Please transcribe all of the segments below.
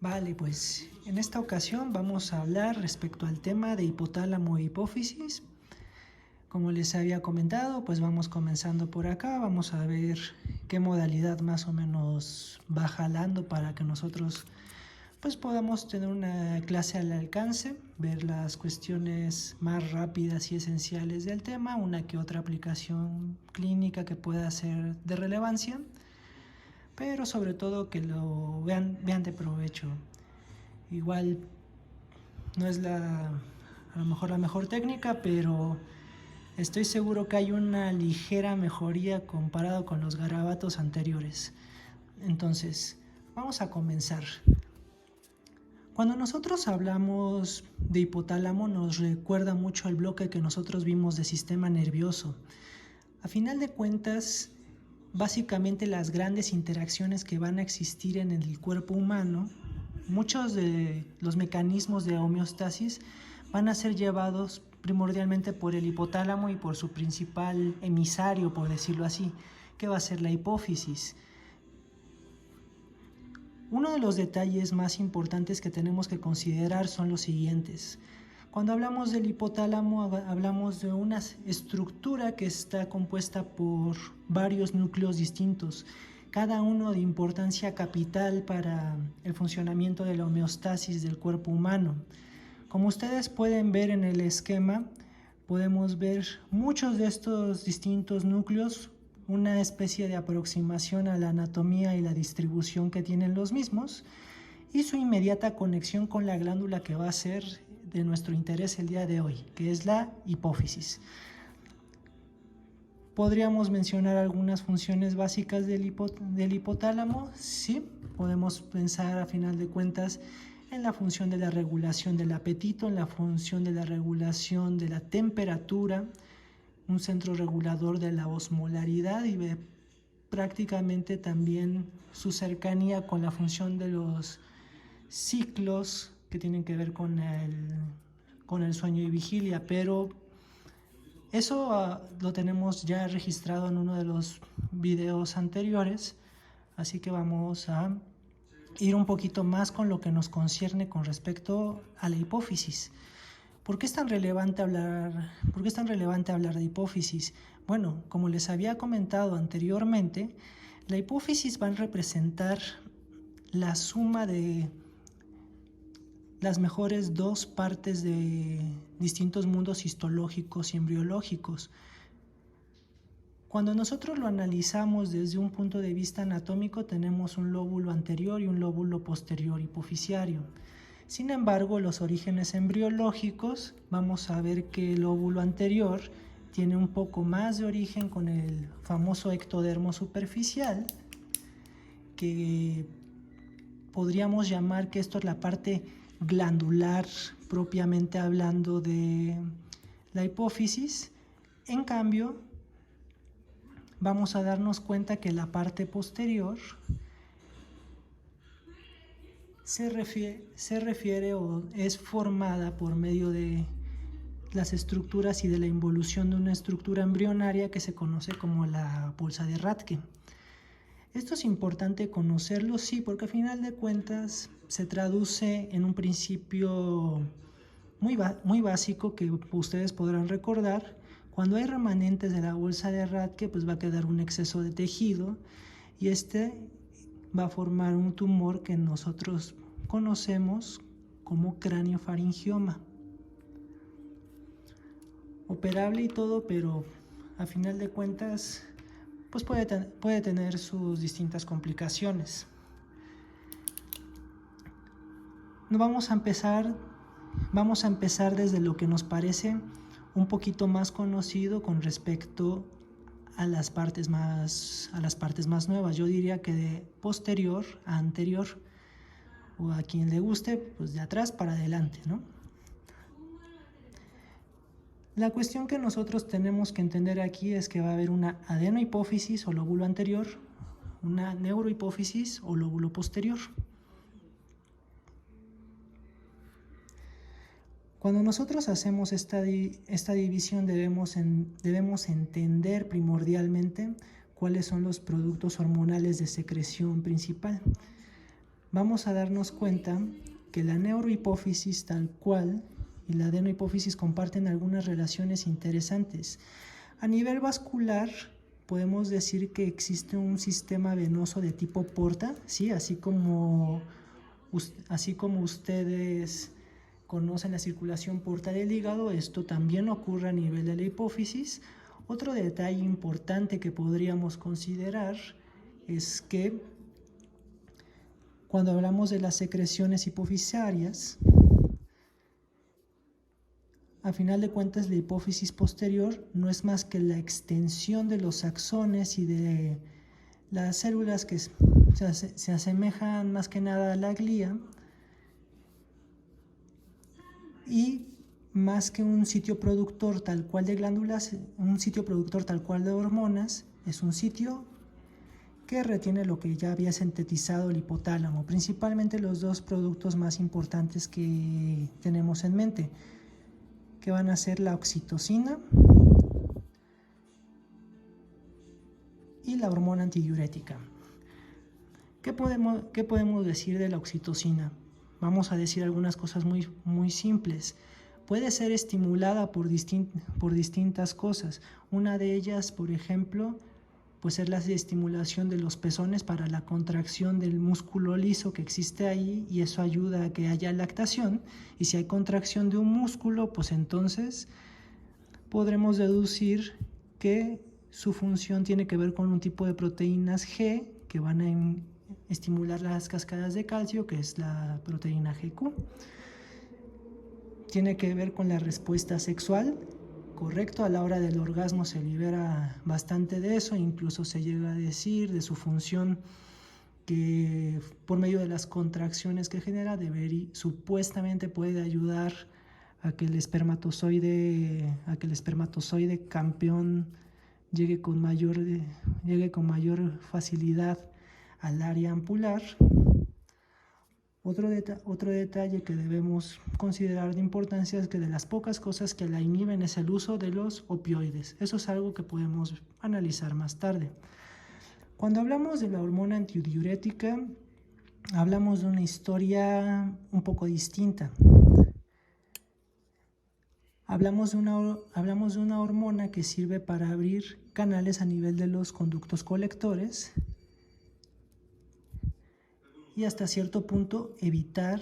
Vale, pues en esta ocasión vamos a hablar respecto al tema de hipotálamo e hipófisis. Como les había comentado, pues vamos comenzando por acá. Vamos a ver qué modalidad más o menos va jalando para que nosotros pues podamos tener una clase al alcance, ver las cuestiones más rápidas y esenciales del tema, una que otra aplicación clínica que pueda ser de relevancia, pero sobre todo que lo vean de provecho. Igual no es a lo mejor la mejor técnica, pero estoy seguro que hay una ligera mejoría comparado con los garabatos anteriores. Entonces, vamos a comenzar. Cuando nosotros hablamos de hipotálamo nos recuerda mucho al bloque que nosotros vimos de sistema nervioso. A final de cuentas, básicamente las grandes interacciones que van a existir en el cuerpo humano, muchos de los mecanismos de homeostasis van a ser llevados primordialmente por el hipotálamo y por su principal emisario, por decirlo así, que va a ser la hipófisis. Uno de los detalles más importantes que tenemos que considerar son los siguientes. Cuando hablamos del hipotálamo, hablamos de una estructura que está compuesta por varios núcleos distintos, cada uno de importancia capital para el funcionamiento de la homeostasis del cuerpo humano. Como ustedes pueden ver en el esquema, podemos ver muchos de estos distintos núcleos, una especie de aproximación a la anatomía y la distribución que tienen los mismos y su inmediata conexión con la glándula que va a ser de nuestro interés el día de hoy, que es la hipófisis. ¿Podríamos mencionar algunas funciones básicas del hipotálamo? Sí, podemos pensar a final de cuentas en la función de la regulación del apetito, en la función de la regulación de la temperatura, un centro regulador de la osmolaridad y prácticamente también su cercanía con la función de los ciclos que tienen que ver con el sueño y vigilia, pero eso lo tenemos ya registrado en uno de los videos anteriores, así que vamos a ir un poquito más con lo que nos concierne con respecto a la hipófisis. ¿Por qué es tan relevante hablar de hipófisis? Bueno, como les había comentado anteriormente, la hipófisis va a representar la suma de las mejores dos partes de distintos mundos histológicos y embriológicos. Cuando nosotros lo analizamos desde un punto de vista anatómico, tenemos un lóbulo anterior y un lóbulo posterior hipofisiario. Sin embargo, los orígenes embriológicos, vamos a ver que el lóbulo anterior tiene un poco más de origen con el famoso ectodermo superficial, que podríamos llamar que esto es la parte glandular propiamente hablando de la hipófisis. En cambio, vamos a darnos cuenta que la parte posterior se refiere o es formada por medio de las estructuras y de la involución de una estructura embrionaria que se conoce como la bolsa de Rathke. Esto es importante conocerlo, sí, porque al final de cuentas se traduce en un principio muy básico que ustedes podrán recordar. Cuando hay remanentes de la bolsa de Rathke, pues va a quedar un exceso de tejido y este va a formar un tumor que nosotros conocemos como craniofaringioma. Operable y todo, pero a final de cuentas pues puede tener sus distintas complicaciones. Vamos a empezar desde lo que nos parece un poquito más conocido con respecto a las partes más nuevas. Yo diría que de posterior a anterior, o a quien le guste, pues de atrás para adelante, ¿no? La cuestión que nosotros tenemos que entender aquí es que va a haber una adenohipófisis o lóbulo anterior, una neurohipófisis o lóbulo posterior. Cuando nosotros hacemos esta división debemos entender primordialmente cuáles son los productos hormonales de secreción principal. vamos a darnos cuenta que la neurohipófisis tal cual y la adenohipófisis comparten algunas relaciones interesantes. A nivel vascular, podemos decir que existe un sistema venoso de tipo porta, ¿sí? Así como ustedes conocen la circulación porta del hígado, esto también ocurre a nivel de la hipófisis. Otro detalle importante que podríamos considerar es que cuando hablamos de las secreciones hipofisarias, a final de cuentas, la hipófisis posterior no es más que la extensión de los axones y de las células que se asemejan más que nada a la glía, y más que un sitio productor tal cual de glándulas, un sitio productor tal cual de hormonas, es un sitio que retiene lo que ya había sintetizado el hipotálamo, principalmente los dos productos más importantes que tenemos en mente, que van a ser la oxitocina y la hormona antidiurética. ¿Qué podemos decir de la oxitocina? Vamos a decir algunas cosas muy simples. Puede ser estimulada por distintas cosas. Una de ellas, por ejemplo, pues es la estimulación de los pezones para la contracción del músculo liso que existe ahí, y eso ayuda a que haya lactación. Y si hay contracción de un músculo, pues entonces podremos deducir que su función tiene que ver con un tipo de proteínas G que van a estimular las cascadas de calcio, que es la proteína GQ. Tiene que ver con la respuesta sexual. Correcto, a la hora del orgasmo se libera bastante de eso, incluso se llega a decir de su función que por medio de las contracciones que genera supuestamente puede ayudar a que el espermatozoide campeón llegue con mayor facilidad al área ampular. Otro detalle que debemos considerar de importancia es que de las pocas cosas que la inhiben es el uso de los opioides. Eso es algo que podemos analizar más tarde. Cuando hablamos de la hormona antidiurética, hablamos de una historia un poco distinta. Hablamos de una hormona que sirve para abrir canales a nivel de los conductos colectores y hasta cierto punto evitar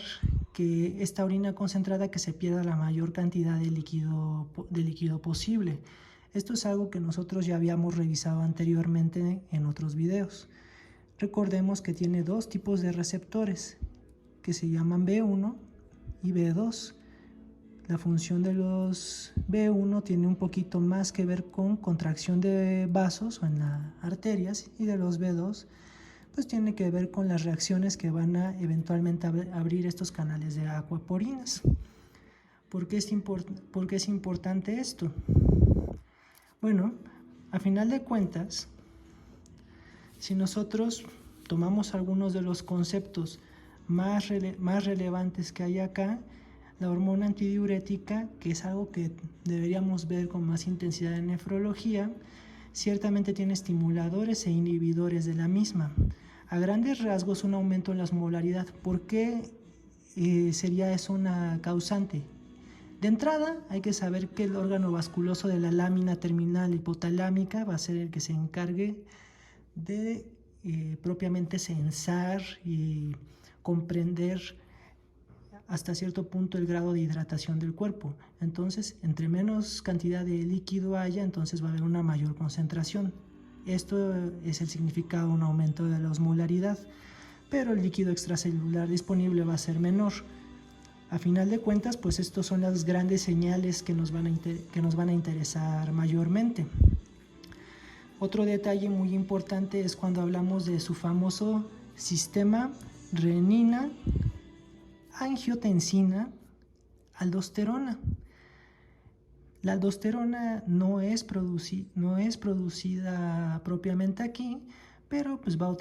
que esta orina concentrada que se pierda la mayor cantidad de líquido posible. Esto es algo que nosotros ya habíamos revisado anteriormente en otros videos. Recordemos que tiene dos tipos de receptores que se llaman B1 y B2. La función de los B1 tiene un poquito más que ver con contracción de vasos o en las arterias, y de los B2 pues tiene que ver con las reacciones que van a eventualmente abrir estos canales de aquaporines. ¿Por qué es importante esto? Bueno, a final de cuentas, si nosotros tomamos algunos de los conceptos más relevantes que hay acá, la hormona antidiurética, que es algo que deberíamos ver con más intensidad en nefrología, ciertamente tiene estimuladores e inhibidores de la misma. A grandes rasgos, un aumento en la osmolaridad. ¿Por qué sería eso una causante? De entrada, hay que saber que el órgano vasculoso de la lámina terminal hipotalámica va a ser el que se encargue de propiamente censar y comprender hasta cierto punto el grado de hidratación del cuerpo. Entonces, entre menos cantidad de líquido haya, entonces va a haber una mayor concentración. Esto es el significado de un aumento de la osmolaridad, pero el líquido extracelular disponible va a ser menor. A final de cuentas, pues estos son las grandes señales que nos van a interesar mayormente. Otro detalle muy importante es cuando hablamos de su famoso sistema renina, angiotensina, aldosterona. La aldosterona no es producida propiamente aquí, pero pues va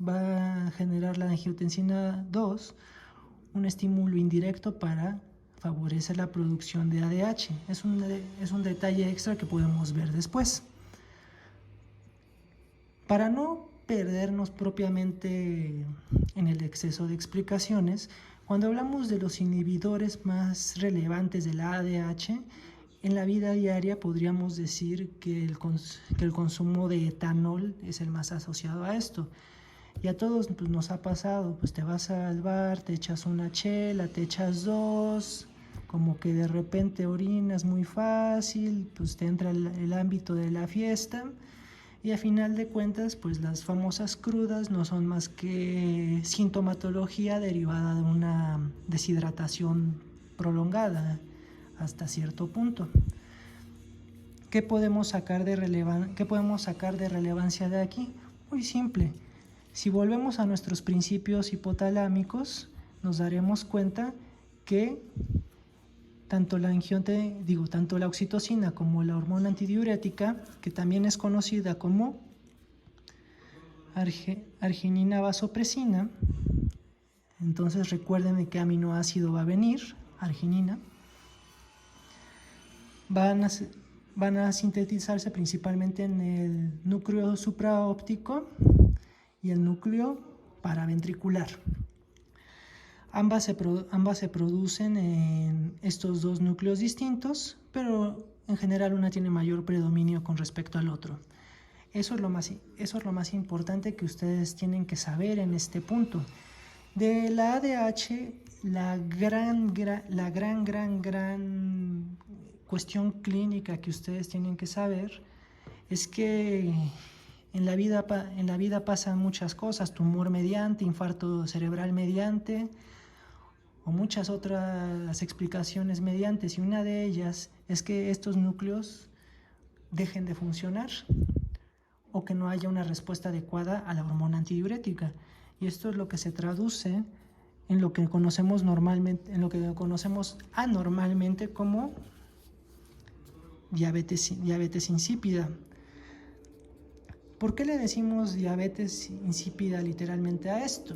a generar la angiotensina 2, un estímulo indirecto para favorecer la producción de ADH. Es un detalle extra que podemos ver después. Para no perdernos propiamente en el exceso de explicaciones, cuando hablamos de los inhibidores más relevantes de la ADH, en la vida diaria podríamos decir que el consumo de etanol es el más asociado a esto. Y a todos pues, nos ha pasado, pues te vas al bar, te echas una chela, te echas dos, como que de repente orinas muy fácil, pues te entra el ámbito de la fiesta y a final de cuentas pues las famosas crudas no son más que sintomatología derivada de una deshidratación prolongada hasta cierto punto. ¿Qué podemos sacar de relevancia de aquí? Muy simple. Si volvemos a nuestros principios hipotalámicos, nos daremos cuenta que tanto la oxitocina como la hormona antidiurética, que también es conocida como arginina vasopresina, entonces recuerden de qué aminoácido va a venir, arginina, van a sintetizarse principalmente en el núcleo supraóptico y el núcleo paraventricular. Ambas se producen en estos dos núcleos distintos, pero en general una tiene mayor predominio con respecto al otro. Eso es lo más importante que ustedes tienen que saber en este punto. De la ADH, la gran cuestión clínica que ustedes tienen que saber es que en la vida pasan muchas cosas, tumor mediante, infarto cerebral mediante, o muchas otras explicaciones mediante, y una de ellas es que estos núcleos dejen de funcionar o que no haya una respuesta adecuada a la hormona antidiurética. Y esto es lo que se traduce en lo que conocemos anormalmente como diabetes insípida. ¿Por qué le decimos diabetes insípida literalmente a esto?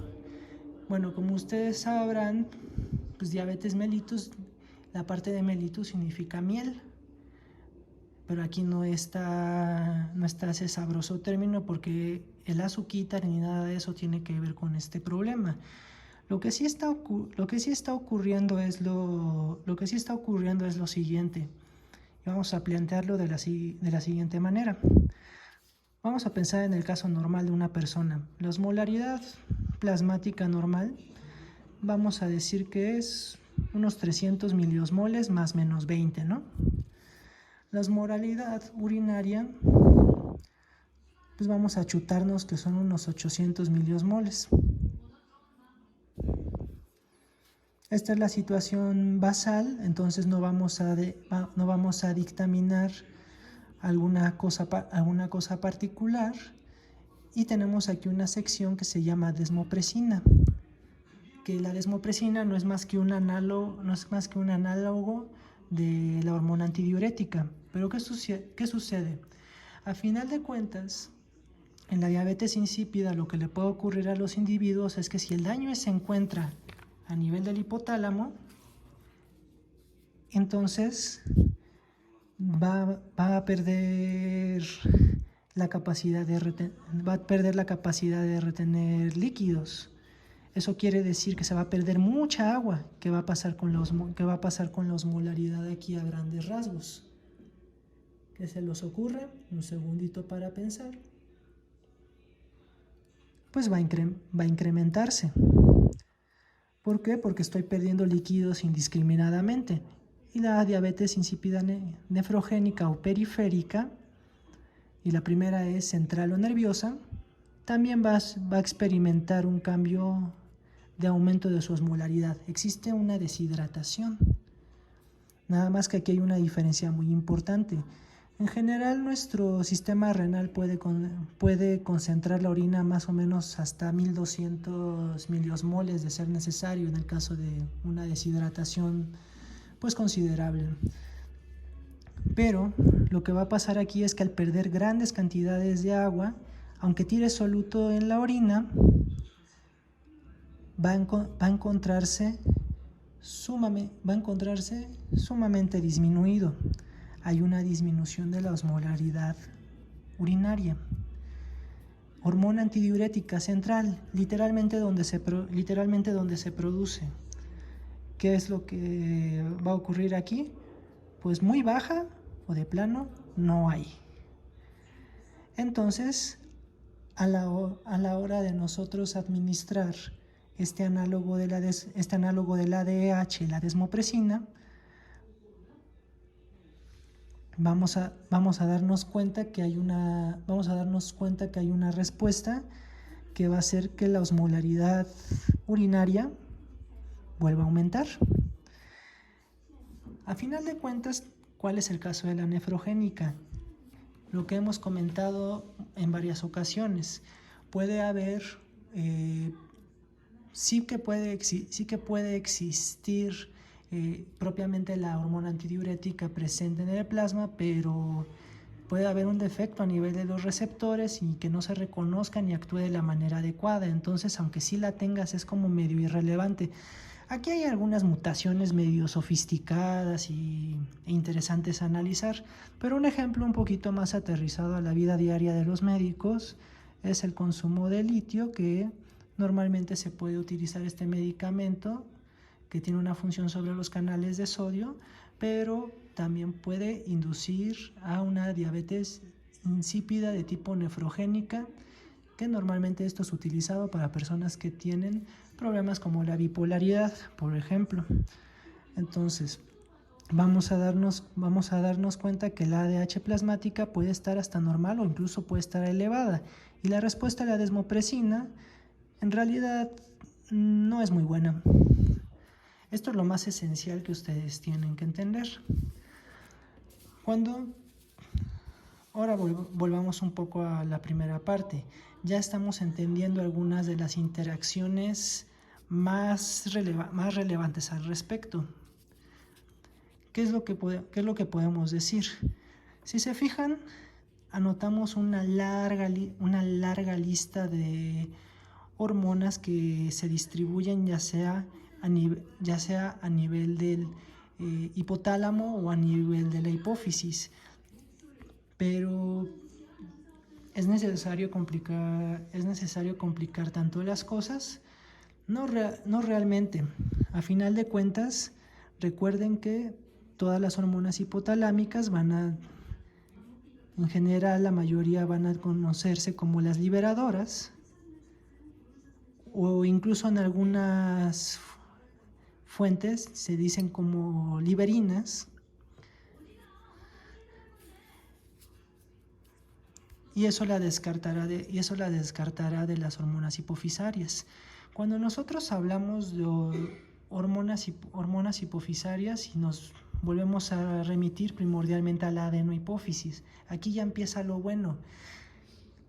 Bueno, como ustedes sabrán, pues diabetes mellitus, la parte de mellitus significa miel, pero aquí no está ese sabroso término porque el azuquita ni nada de eso tiene que ver con este problema. Lo que sí está ocurriendo es lo siguiente. Vamos a plantearlo de la siguiente manera. Vamos a pensar en el caso normal de una persona. La osmolaridad plasmática normal, vamos a decir que es unos 300 miliosmoles más menos 20, ¿no? La osmolaridad urinaria, pues vamos a chutarnos que son unos 800 miliosmoles. Esta es la situación basal, entonces no vamos a dictaminar alguna cosa particular, y tenemos aquí una sección que se llama desmopresina, que la desmopresina no es más que un análogo de la hormona antidiurética. Pero ¿qué sucede? A final de cuentas, en la diabetes insípida lo que le puede ocurrir a los individuos es que si el daño se encuentra a nivel del hipotálamo, entonces va a perder la capacidad de retener líquidos. Eso quiere decir que se va a perder mucha agua. ¿Qué va a pasar con la osmolaridad aquí a grandes rasgos? ¿Qué se les ocurre? Un segundito para pensar. Pues va a incrementarse. ¿Por qué? Porque estoy perdiendo líquidos indiscriminadamente. Y la diabetes insípida nefrogénica o periférica, y la primera es central o nerviosa, también va a experimentar un cambio de aumento de su osmolaridad. Existe una deshidratación. Nada más que aquí hay una diferencia muy importante. En general, nuestro sistema renal puede concentrar la orina más o menos hasta 1200 miliosmoles de ser necesario en el caso de una deshidratación pues considerable. Pero lo que va a pasar aquí es que al perder grandes cantidades de agua, aunque tire soluto en la orina, va a encontrarse sumamente disminuido. Hay una disminución de la osmolaridad urinaria. hormona antidiurética central, literalmente donde se produce. ¿Qué es lo que va a ocurrir aquí? Pues muy baja o de plano no hay. Entonces, a la hora de nosotros administrar este análogo del ADH, la desmopresina, vamos a darnos cuenta que hay una respuesta que va a hacer que la osmolaridad urinaria vuelva a aumentar. A final de cuentas, ¿cuál es el caso de la nefrogénica? Lo que hemos comentado en varias ocasiones. Puede haber, sí que puede existir propiamente la hormona antidiurética presente en el plasma, pero puede haber un defecto a nivel de los receptores y que no se reconozca ni actúe de la manera adecuada. Entonces, aunque sí la tengas, es como medio irrelevante. Aquí hay algunas mutaciones medio sofisticadas e interesantes a analizar, pero un ejemplo un poquito más aterrizado a la vida diaria de los médicos es el consumo de litio, que normalmente se puede utilizar este medicamento que tiene una función sobre los canales de sodio, pero también puede inducir a una diabetes insípida de tipo nefrogénica, que normalmente esto es utilizado para personas que tienen problemas como la bipolaridad, por ejemplo. Entonces, vamos a darnos cuenta que la ADH plasmática puede estar hasta normal o incluso puede estar elevada, y la respuesta a la desmopresina en realidad no es muy buena. Esto es lo más esencial que ustedes tienen que entender. Ahora volvamos un poco a la primera parte. Ya estamos entendiendo algunas de las interacciones más relevantes al respecto. ¿Qué es lo que podemos decir? Si se fijan, anotamos una larga lista de hormonas que se distribuyen ya sea a nivel del hipotálamo o a nivel de la hipófisis. Pero es necesario complicar tanto las cosas. No realmente. A final de cuentas, recuerden que todas las hormonas hipotalámicas en general la mayoría van a conocerse como las liberadoras, o incluso en algunas fuentes se dicen como liberinas. Y eso la descartará de las hormonas hipofisarias. Cuando nosotros hablamos de hormonas hipofisarias y nos volvemos a remitir primordialmente a la adenohipófisis, aquí ya empieza lo bueno.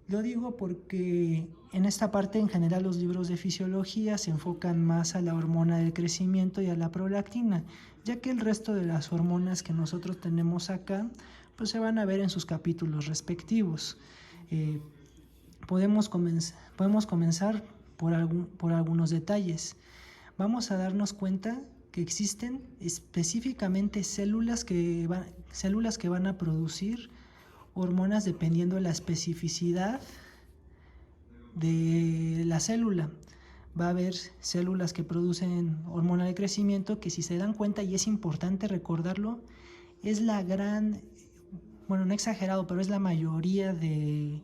Lo digo porque en esta parte en general los libros de fisiología se enfocan más a la hormona del crecimiento y a la prolactina, ya que el resto de las hormonas que nosotros tenemos acá pues se van a ver en sus capítulos respectivos. Podemos comenzar por algunos detalles. Vamos a darnos cuenta que existen específicamente células que van a producir hormonas dependiendo de la especificidad de la célula. Va a haber células que producen hormona de crecimiento que, si se dan cuenta, y es importante recordarlo, es no exagerado, pero es la mayoría de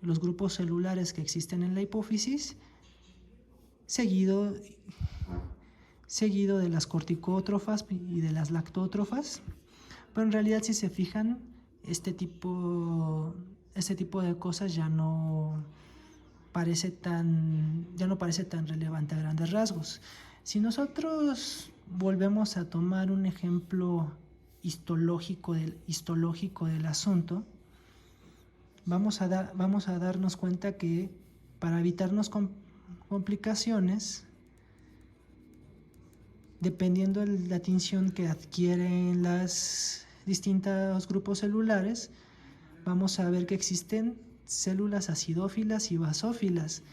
los grupos celulares que existen en la hipófisis, seguido de las corticótrofas y de las lactótrofas. Pero en realidad, si se fijan, este tipo de cosas ya no parece tan relevante a grandes rasgos. Si nosotros volvemos a tomar un ejemplo histológico del asunto, vamos a darnos cuenta que para evitarnos complicaciones, dependiendo de la tinción que adquieren los distintos grupos celulares, vamos a ver que existen células acidófilas y basófilas.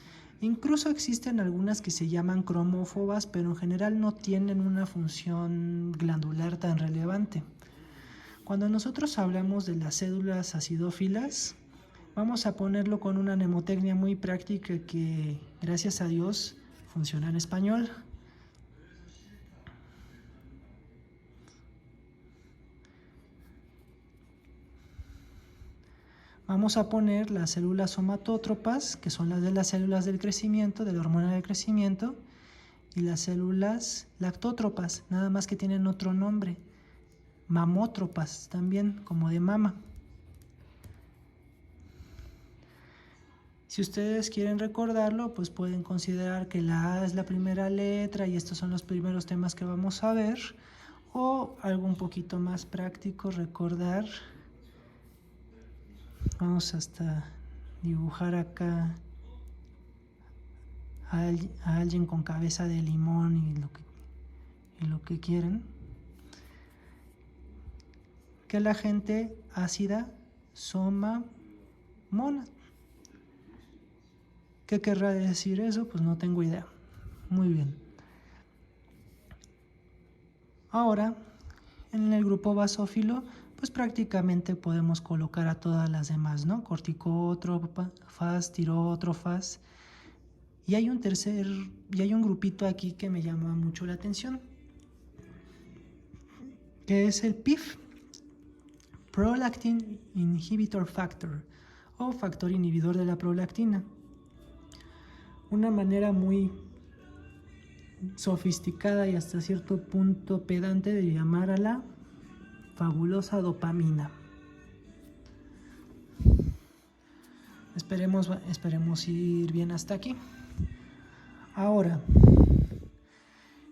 Incluso existen algunas que se llaman cromófobas, pero en general no tienen una función glandular tan relevante. Cuando nosotros hablamos de las células acidófilas, Vamos a ponerlo con una mnemotecnia muy práctica que, gracias a Dios, funciona en español. Vamos a poner las células somatótropas, que son las de las células del crecimiento, de la hormona del crecimiento, y las células lactótropas, nada más que tienen otro nombre, mamótropas también, como de mama. Si ustedes quieren recordarlo, pues pueden considerar que la A es la primera letra y estos son los primeros temas que vamos a ver, o algo un poquito más práctico, recordar. Vamos hasta dibujar acá a alguien con cabeza de limón y lo que quieran. Que la gente ácida soma mona. ¿Qué querrá decir eso? Pues no tengo idea. Muy bien. Ahora, en el grupo basófilo, pues prácticamente podemos colocar a todas las demás, ¿no? Corticótrofas, tirótrofas. Y hay un grupito aquí que me llama mucho la atención, que es el PIF, Prolactin Inhibitor Factor, o factor inhibidor de la prolactina. Una manera muy sofisticada y hasta cierto punto pedante de llamar a la fabulosa dopamina. Esperemos ir bien hasta aquí. Ahora,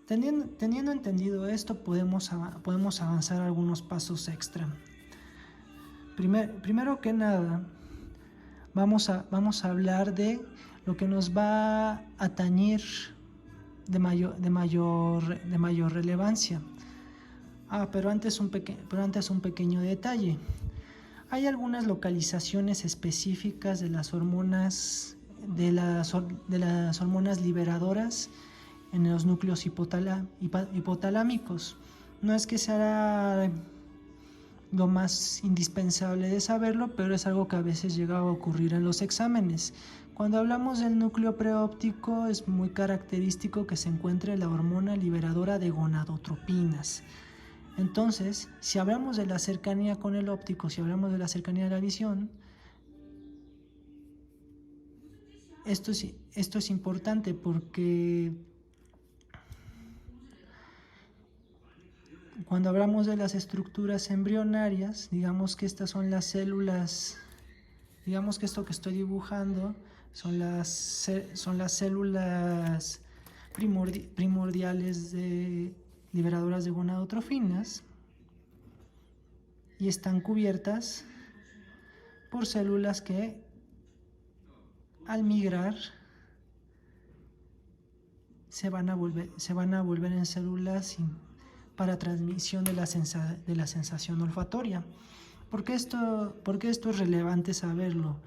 teniendo entendido esto, podemos avanzar algunos pasos extra. Primero que nada, vamos a hablar de lo que nos va a atañir de mayor relevancia. Pero antes un pequeño detalle. Hay algunas localizaciones específicas de las hormonas liberadoras en los núcleos hipotalámicos. No es que sea lo más indispensable de saberlo, pero es algo que a veces llega a ocurrir en los exámenes. Cuando hablamos del núcleo preóptico, es muy característico que se encuentre la hormona liberadora de gonadotropinas. Entonces, si hablamos de la cercanía con el óptico, si hablamos de la cercanía de la visión, esto es importante porque cuando hablamos de las estructuras embrionarias, digamos que estas son las células, digamos que esto que estoy dibujando son las células primordiales liberadoras de gonadotrofinas y están cubiertas por células que al migrar se van a volver en células para transmisión de la sensación olfatoria. ¿Por qué esto es relevante saberlo?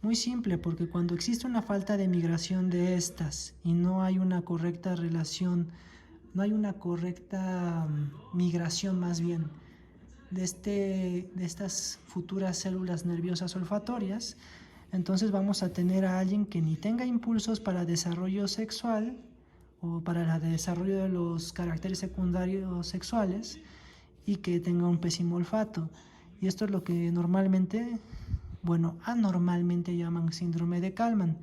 Muy simple, porque cuando existe una falta de migración de estas y no hay una correcta migración más bien de estas futuras células nerviosas olfatorias, entonces vamos a tener a alguien que ni tenga impulsos para desarrollo sexual o para el desarrollo de los caracteres secundarios sexuales y que tenga un pésimo olfato. Y esto es lo que anormalmente llaman síndrome de Kallmann,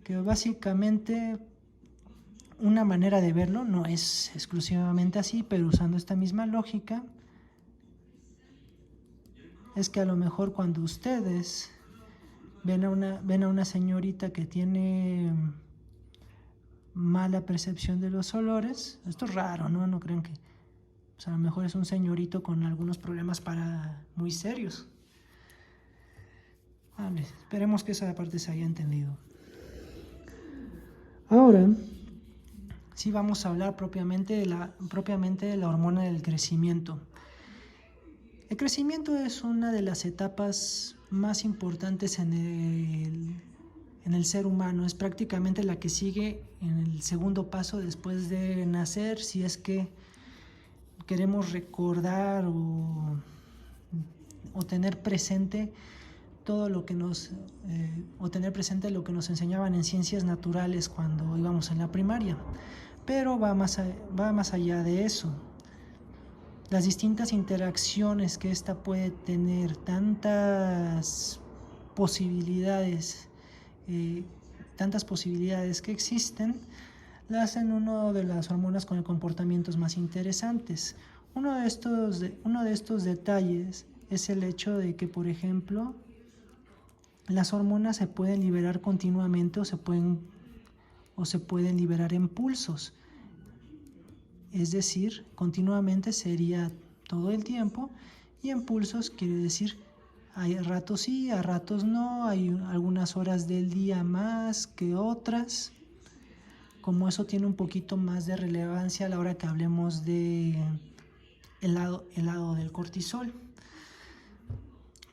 que básicamente una manera de verlo, no es exclusivamente así, pero usando esta misma lógica, es que a lo mejor cuando ustedes ven a una señorita que tiene mala percepción de los olores, esto es raro, ¿no? No crean que a lo mejor es un señorito con algunos problemas muy serios. Vale, esperemos que esa parte se haya entendido. Ahora, sí vamos a hablar propiamente de la hormona del crecimiento. El crecimiento es una de las etapas más importantes en el ser humano. Es prácticamente la que sigue en el segundo paso después de nacer, si es que queremos recordar o tener presente todo lo que o tener presente lo que nos enseñaban en ciencias naturales cuando íbamos en la primaria, pero va más allá de eso. Las distintas interacciones que ésta puede tener, tantas posibilidades que existen, la hacen una de las hormonas con comportamientos más interesantes. Uno de estos detalles es el hecho de que, por ejemplo, las hormonas se pueden liberar continuamente o se pueden liberar en pulsos. Es decir, continuamente sería todo el tiempo, y en pulsos quiere decir hay ratos sí, a ratos no, hay algunas horas del día más que otras. Como eso tiene un poquito más de relevancia a la hora que hablemos de el lado del cortisol.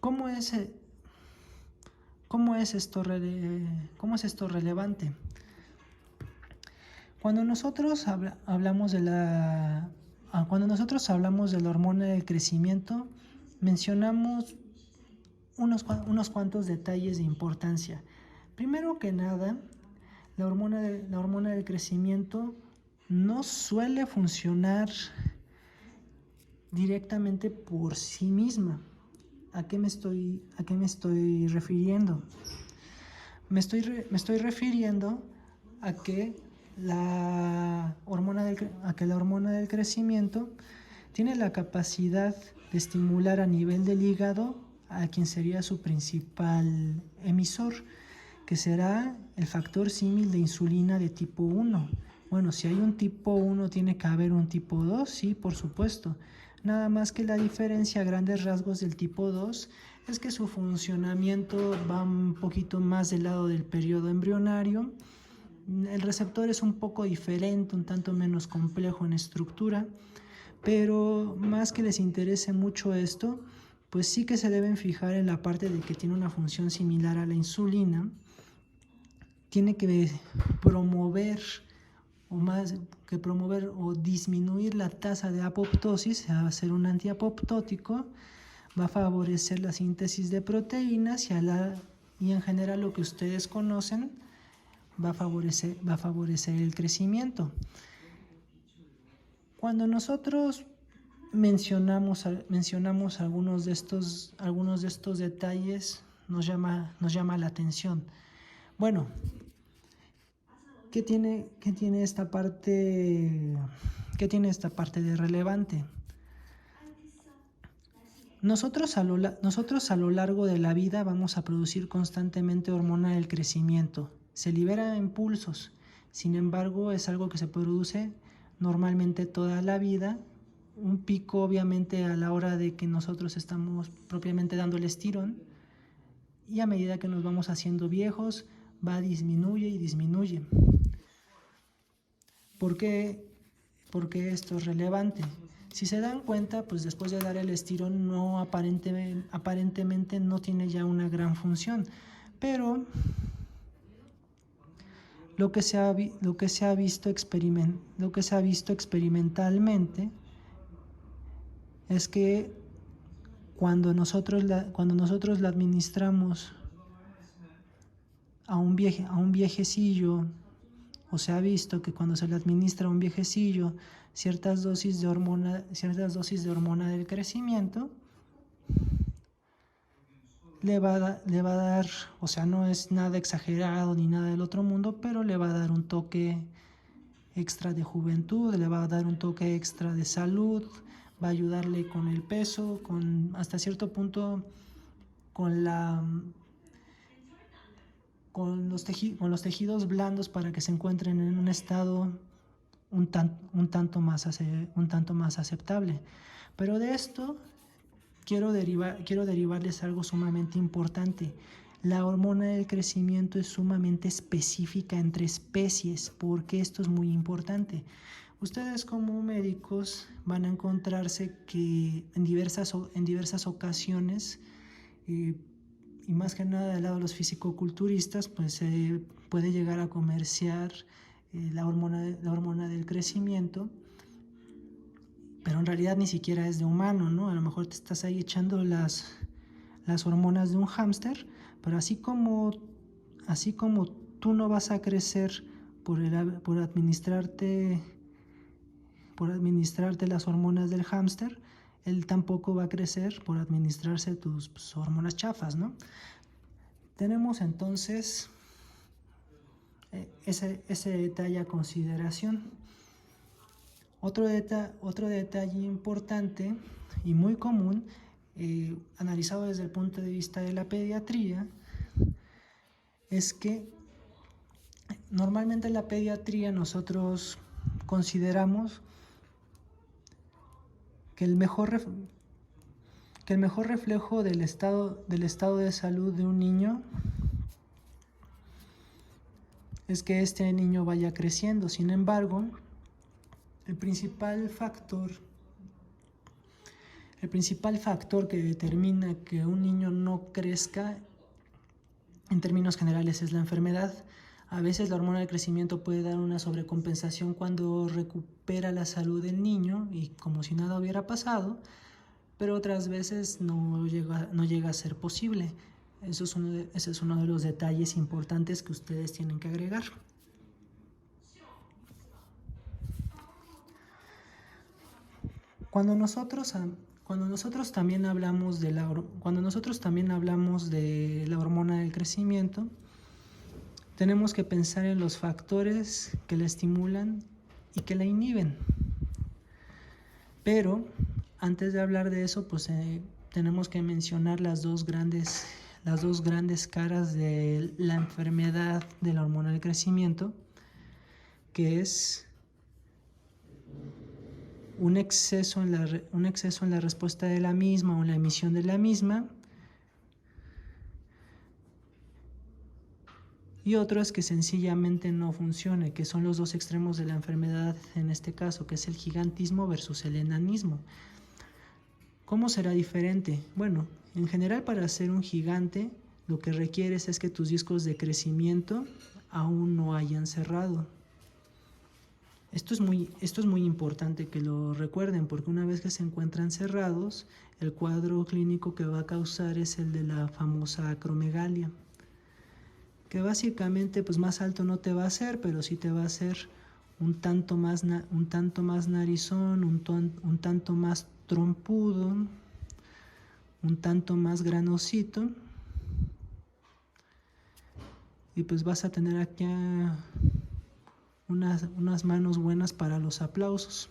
¿Cómo es esto relevante? Cuando nosotros hablamos de la hormona del crecimiento, mencionamos unos cuantos detalles de importancia. Primero que nada, la hormona del crecimiento no suele funcionar directamente por sí misma. ¿A qué me estoy refiriendo? Me estoy refiriendo a que la hormona del crecimiento tiene la capacidad de estimular a nivel del hígado a quien sería su principal emisor, que será el factor símil de insulina de tipo 1. Bueno, si hay un tipo 1, ¿tiene que haber un tipo 2? Sí, por supuesto. Nada más que la diferencia a grandes rasgos del tipo 2 es que su funcionamiento va un poquito más del lado del periodo embrionario. El receptor es un poco diferente, un tanto menos complejo en estructura, pero más que les interese mucho esto, pues sí que se deben fijar en la parte de que tiene una función similar a la insulina. Tiene que promover o disminuir la tasa de apoptosis, va a ser un antiapoptótico, va a favorecer la síntesis de proteínas y en general lo que ustedes conocen, va a favorecer el crecimiento. Cuando nosotros mencionamos algunos de estos detalles, nos llama la atención. Bueno, ¿qué tiene esta parte de relevante? Nosotros a lo largo de la vida vamos a producir constantemente hormona del crecimiento. Se libera en pulsos, sin embargo es algo que se produce normalmente toda la vida. Un pico obviamente a la hora de que nosotros estamos propiamente dando el estirón, y a medida que nos vamos haciendo viejos disminuye. ¿Por qué esto es relevante? Si se dan cuenta, pues después de dar el estirón aparentemente no tiene ya una gran función, pero lo que se ha visto experimentalmente es que cuando nosotros la administramos a un viejecillo, o se ha visto que cuando se le administra a un viejecillo ciertas dosis de hormona del crecimiento, le va a dar, o sea, no es nada exagerado ni nada del otro mundo, pero le va a dar un toque extra de juventud, le va a dar un toque extra de salud, va a ayudarle con el peso, hasta cierto punto con los tejidos blandos, para que se encuentren en un estado un tanto más aceptable. Pero de esto quiero derivarles algo sumamente importante. La hormona del crecimiento es sumamente específica entre especies. ¿Por qué esto es muy importante? Ustedes como médicos van a encontrarse que en diversas ocasiones, y más que nada del lado de los fisicoculturistas, pues se puede llegar a comerciar la hormona del crecimiento, pero en realidad ni siquiera es de humano, ¿no? A lo mejor te estás ahí echando las las hormonas de un hámster, pero así como tú no vas a crecer por administrarte las hormonas del hámster, él tampoco va a crecer por administrarse tus hormonas chafas, ¿no? Tenemos entonces ese detalle a consideración. Otro detalle importante y muy común, analizado desde el punto de vista de la pediatría, es que normalmente en la pediatría nosotros consideramos que el mejor reflejo del estado de salud de un niño es que este niño vaya creciendo. Sin embargo, el principal factor que determina que un niño no crezca, en términos generales, es la enfermedad. A veces la hormona del crecimiento puede dar una sobrecompensación cuando recupera la salud del niño y como si nada hubiera pasado, pero otras veces no llega a ser posible. Ese es uno de los detalles importantes que ustedes tienen que agregar. Cuando nosotros también hablamos de la hormona del crecimiento, tenemos que pensar en los factores que la estimulan y que la inhiben. Pero antes de hablar de eso, pues tenemos que mencionar las dos grandes caras de la enfermedad de la hormona del crecimiento, que es un exceso en la respuesta de la misma o en la emisión de la misma, y otro es que sencillamente no funcione, que son los dos extremos de la enfermedad en este caso, que es el gigantismo versus el enanismo. ¿Cómo será diferente? Bueno, en general, para ser un gigante, lo que requieres es que tus discos de crecimiento aún no hayan cerrado. Esto es muy importante que lo recuerden, porque una vez que se encuentran cerrados, el cuadro clínico que va a causar es el de la famosa acromegalia, que básicamente pues más alto no te va a hacer, pero sí te va a hacer un tanto más narizón, un tanto más trompudo, un tanto más granosito, y pues vas a tener aquí unas manos buenas para los aplausos.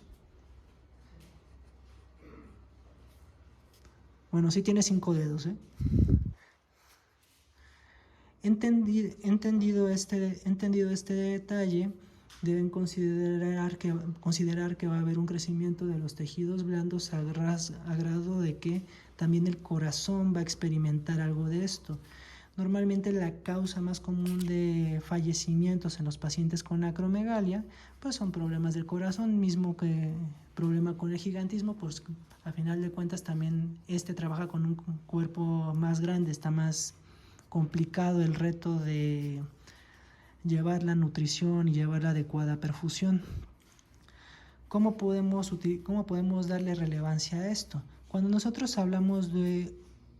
Bueno, sí tiene 5 dedos, ¿eh? Entendido este detalle, deben considerar que va a haber un crecimiento de los tejidos blandos a grado de que también el corazón va a experimentar algo de esto. Normalmente la causa más común de fallecimientos en los pacientes con acromegalia pues son problemas del corazón, mismo que problema con el gigantismo, pues a final de cuentas también trabaja con un cuerpo más grande, está más complicado el reto de llevar la nutrición y llevar la adecuada perfusión. ¿Cómo podemos darle relevancia a esto? Cuando nosotros hablamos de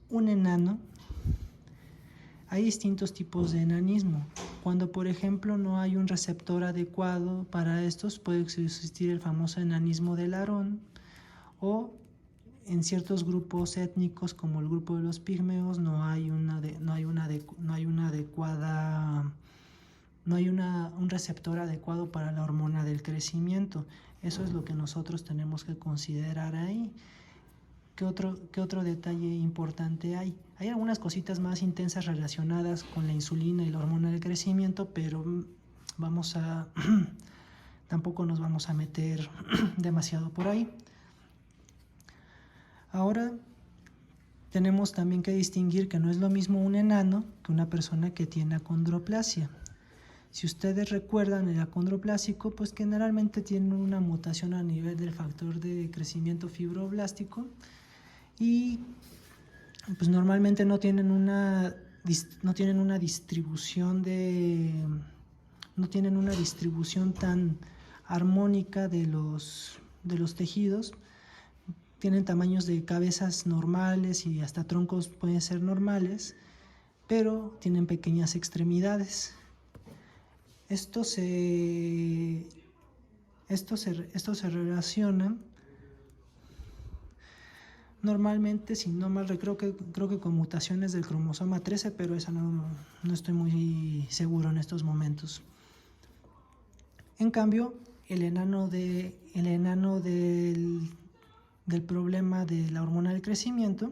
un enano, hay distintos tipos de enanismo. Cuando, por ejemplo, no hay un receptor adecuado para estos, puede existir el famoso enanismo del Aarón, o en ciertos grupos étnicos como el grupo de los pigmeos no hay un receptor adecuado para la hormona del crecimiento. Eso es lo que nosotros tenemos que considerar ahí. ¿Qué otro detalle importante hay? Hay algunas cositas más intensas relacionadas con la insulina y la hormona del crecimiento, pero tampoco nos vamos a meter demasiado por ahí. Ahora tenemos también que distinguir que no es lo mismo un enano que una persona que tiene acondroplasia. Si ustedes recuerdan, el acondroplásico pues generalmente tiene una mutación a nivel del factor de crecimiento fibroblástico y pues normalmente no tienen una distribución tan armónica de los tejidos, tienen tamaños de cabezas normales y hasta troncos pueden ser normales, pero tienen pequeñas extremidades. Esto se relaciona normalmente, si no mal recuerdo, creo que con mutaciones del cromosoma 13, pero esa no estoy muy seguro en estos momentos. En cambio, el enano del problema de la hormona del crecimiento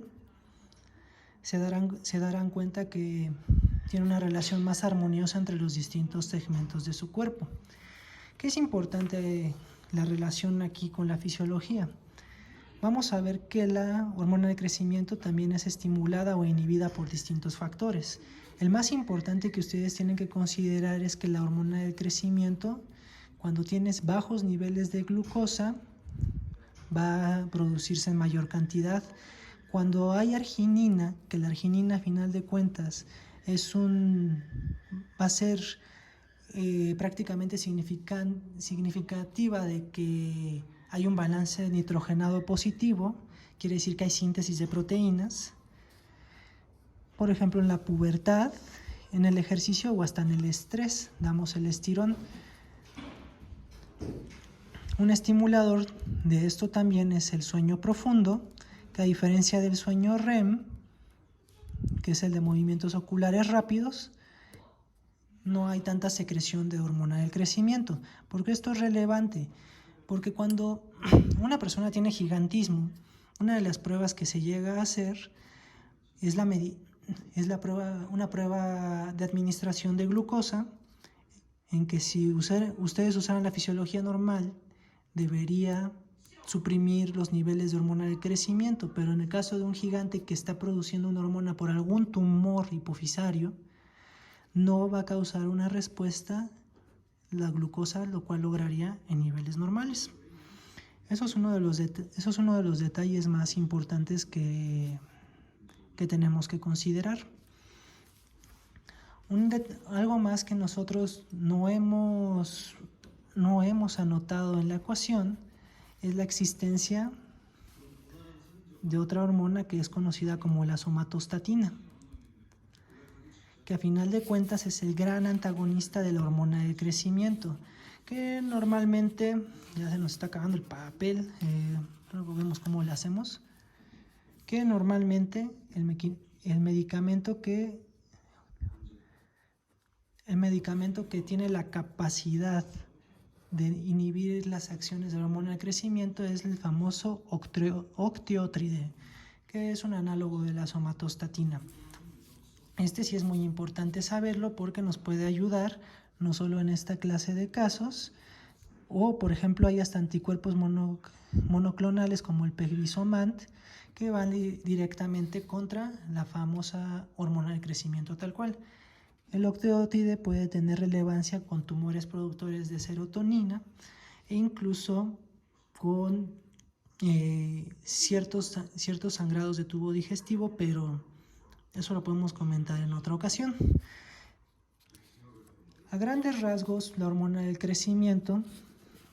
se darán cuenta que tiene una relación más armoniosa entre los distintos segmentos de su cuerpo. ¿Qué es importante la relación aquí con la fisiología? Vamos a ver que la hormona de crecimiento también es estimulada o inhibida por distintos factores. El más importante que ustedes tienen que considerar es que la hormona del crecimiento, cuando tienes bajos niveles de glucosa, va a producirse en mayor cantidad. Cuando hay arginina, que la arginina a final de cuentas va a ser prácticamente significativa de que hay un balance nitrogenado positivo, quiere decir que hay síntesis de proteínas, por ejemplo en la pubertad, en el ejercicio o hasta en el estrés, damos el estirón. Un estimulador de esto también es el sueño profundo, que a diferencia del sueño REM, que es el de movimientos oculares rápidos, no hay tanta secreción de hormona del crecimiento. ¿Por qué esto es relevante? Porque cuando una persona tiene gigantismo, una de las pruebas que se llega a hacer es una prueba de administración de glucosa, en que si ustedes usaran la fisiología normal, debería suprimir los niveles de hormona del crecimiento, pero en el caso de un gigante que está produciendo una hormona por algún tumor hipofisario, no va a causar una respuesta la glucosa, lo cual lograría en niveles normales. Eso es uno de los detalles más importantes que tenemos que considerar. Algo más que nosotros no hemos anotado en la ecuación es la existencia de otra hormona que es conocida como la somatostatina, que a final de cuentas es el gran antagonista de la hormona del crecimiento, que normalmente, ya se nos está acabando el papel, luego vemos cómo lo hacemos, que normalmente el medicamento que tiene la capacidad de inhibir las acciones de la hormona del crecimiento es el famoso octiotride, que es un análogo de la somatostatina. Este sí es muy importante saberlo porque nos puede ayudar no solo en esta clase de casos, o por ejemplo hay hasta anticuerpos monoclonales como el pegvisomant que van directamente contra la famosa hormona del crecimiento tal cual. El octiotride puede tener relevancia con tumores productores de serotonina e incluso con ciertos sangrados de tubo digestivo, pero eso lo podemos comentar en otra ocasión. A grandes rasgos, la hormona del crecimiento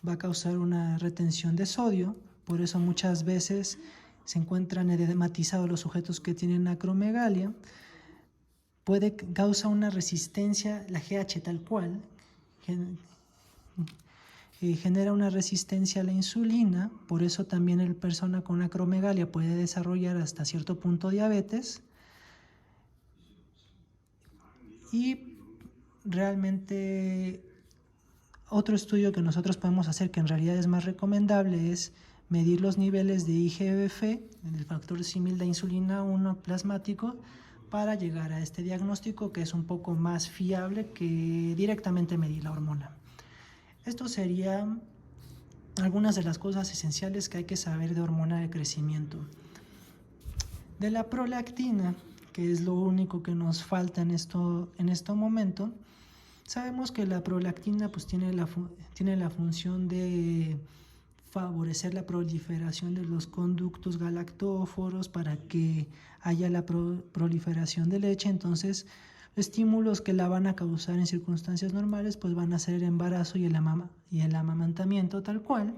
va a causar una retención de sodio, por eso muchas veces se encuentran edematizados los sujetos que tienen acromegalia. Puede causar una resistencia, la GH tal cual, genera una resistencia a la insulina, por eso también la persona con acromegalia puede desarrollar hasta cierto punto diabetes. Y realmente otro estudio que nosotros podemos hacer, que en realidad es más recomendable, es medir los niveles de IGF, el factor símil de insulina 1 plasmático, para llegar a este diagnóstico que es un poco más fiable que directamente medir la hormona. Esto serían algunas de las cosas esenciales que hay que saber de hormona de crecimiento. De la prolactina, que es lo único que nos falta en este momento, sabemos que la prolactina pues, tiene la función de favorecer la proliferación de los conductos galactóforos para que haya la proliferación de leche. Entonces, estímulos que la van a causar en circunstancias normales pues van a ser el embarazo y el amamantamiento tal cual.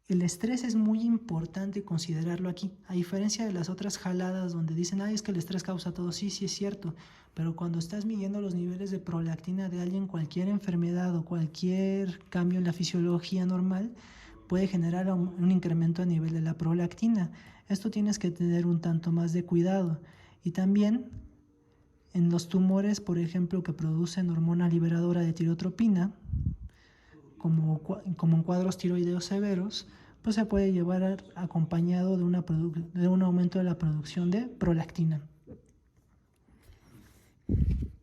El estrés es muy importante considerarlo aquí, a diferencia de las otras jaladas donde dicen, es que el estrés causa todo, sí, sí es cierto, pero cuando estás midiendo los niveles de prolactina de alguien, cualquier enfermedad o cualquier cambio en la fisiología normal puede generar un incremento a nivel de la prolactina. Esto tienes que tener un tanto más de cuidado. Y también en los tumores, por ejemplo, que producen hormona liberadora de tirotropina, como en cuadros tiroideos severos, pues se puede llevar acompañado de un aumento de la producción de prolactina.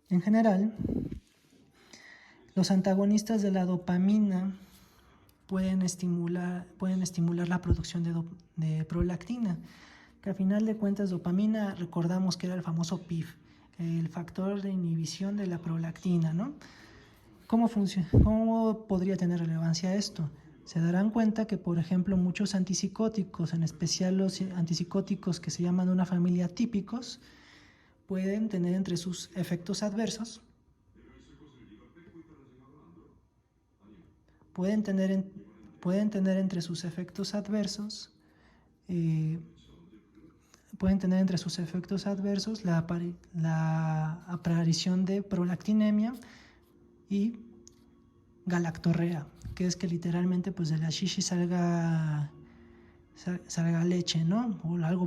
En general, los antagonistas de la dopamina pueden estimular la producción de prolactina, que al final de cuentas dopamina, recordamos que era el famoso PIF, el factor de inhibición de la prolactina, ¿no? ¿Cómo funciona? ¿Cómo podría tener relevancia esto? Se darán cuenta que, por ejemplo, muchos antipsicóticos, en especial los antipsicóticos que se llaman de una familia típicos, pueden tener entre sus efectos adversos la aparición de prolactinemia y galactorrea, que es que literalmente pues de la shishi salga leche, ¿no? O algo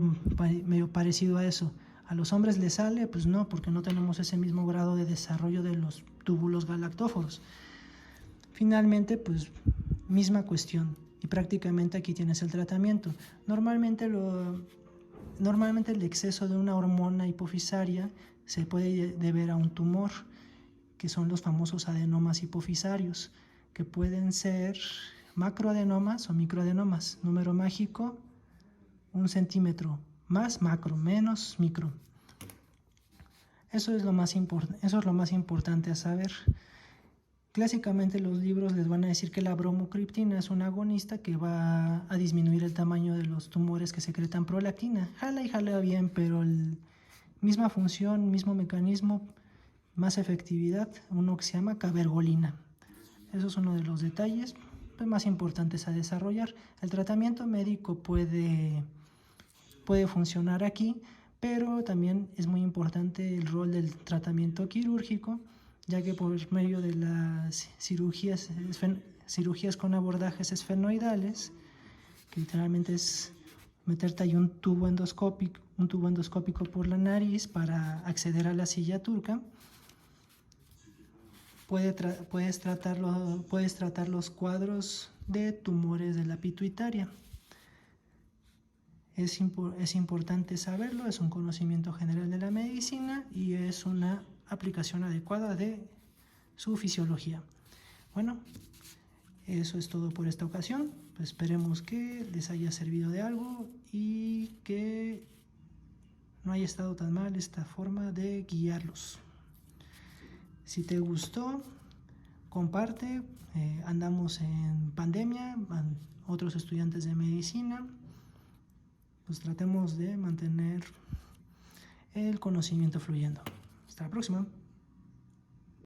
medio parecido a eso. ¿A los hombres les sale? Pues no, porque no tenemos ese mismo grado de desarrollo de los túbulos galactóforos. Finalmente, pues misma cuestión, y prácticamente aquí tienes el tratamiento. Normalmente el exceso de una hormona hipofisaria se puede deber a un tumor, que son los famosos adenomas hipofisarios, que pueden ser macroadenomas o microadenomas. Número mágico, 1 centímetro, más macro, menos micro. Eso es lo más importante a saber. Clásicamente los libros les van a decir que la bromocriptina es un agonista que va a disminuir el tamaño de los tumores que secretan prolactina. Jala bien, pero misma función, mismo mecanismo, más efectividad, uno que se llama cabergolina. Eso es uno de los detalles más importantes a desarrollar. El tratamiento médico puede funcionar aquí, pero también es muy importante el rol del tratamiento quirúrgico, ya que por medio de las cirugías con abordajes esfenoidales, que literalmente es meterte ahí un tubo endoscópico por la nariz para acceder a la silla turca, puedes tratar los cuadros de tumores de la pituitaria. Es importante saberlo, es un conocimiento general de la medicina y es una aplicación adecuada de su fisiología. Bueno, eso es todo por esta ocasión. Pues esperemos que les haya servido de algo y que no haya estado tan mal esta forma de guiarlos. Si te gustó, comparte. Andamos en pandemia, otros estudiantes de medicina. Pues tratemos de mantener el conocimiento fluyendo. Hasta la próxima.